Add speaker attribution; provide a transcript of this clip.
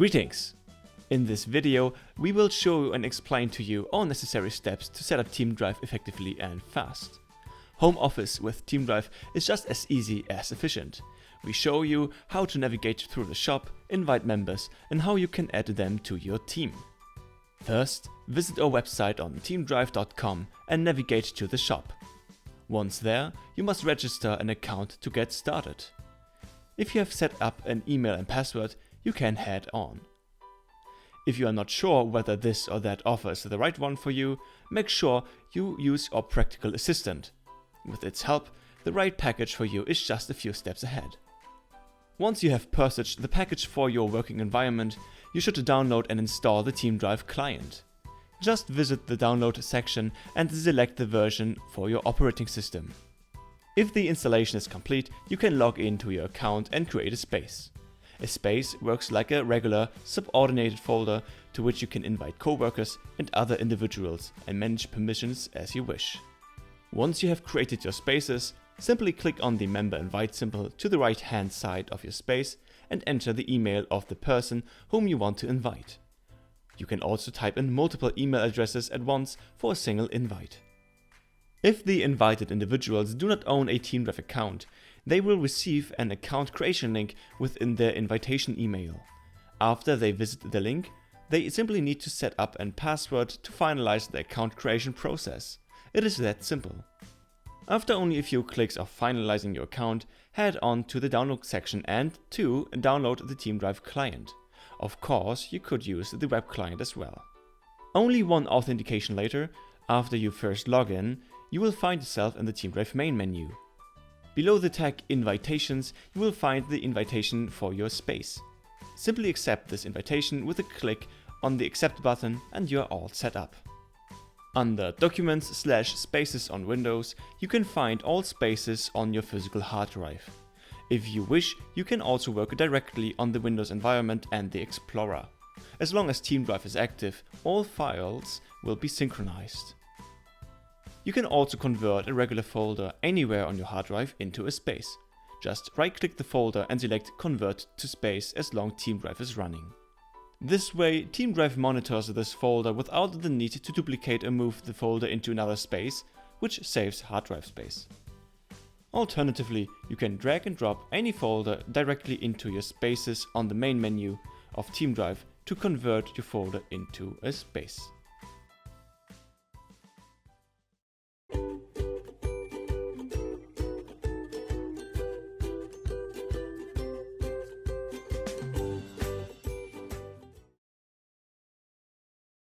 Speaker 1: Greetings! In this video, we will show and explain to you all necessary steps to set up TeamDrive effectively and fast. Home office with TeamDrive is just as easy as efficient. We show you how to navigate through the shop, invite members, and how you can add them to your team. First, visit our website on teamdrive.com and navigate to the shop. Once there, you must register an account to get started. If you have set up an email and password, you can head on. If you are not sure whether this or that offer is the right one for you, make sure you use our practical assistant. With its help, the right package for you is just a few steps ahead. Once you have purchased the package for your working environment, you should download and install the TeamDrive client. Just visit the download section and select the version for your operating system. If the installation is complete, you can log into your account and create a space. A space works like a regular, subordinated folder to which you can invite coworkers and other individuals and manage permissions as you wish. Once you have created your spaces, simply click on the member invite symbol to the right hand side of your space and enter the email of the person whom you want to invite. You can also type in multiple email addresses at once for a single invite. If the invited individuals do not own a TeamDrive account, they will receive an account creation link within their invitation email. After they visit the link, they simply need to set up a password to finalize the account creation process. It is that simple. After only a few clicks of finalizing your account, head on to the download section and download the TeamDrive client. Of course, you could use the web client as well. Only one authentication later, after you first log in, you will find yourself in the TeamDrive main menu. Below the tag Invitations, you will find the invitation for your space. Simply accept this invitation with a click on the Accept button and you are all set up. Under Documents/Spaces on Windows, you can find all spaces on your physical hard drive. If you wish, you can also work directly on the Windows environment and the Explorer. As long as TeamDrive is active, all files will be synchronized. You can also convert a regular folder anywhere on your hard drive into a space. Just right-click the folder and select Convert to Space as long as TeamDrive is running. This way, TeamDrive monitors this folder without the need to duplicate or move the folder into another space, which saves hard drive space. Alternatively, you can drag and drop any folder directly into your spaces on the main menu of TeamDrive to convert your folder into a space.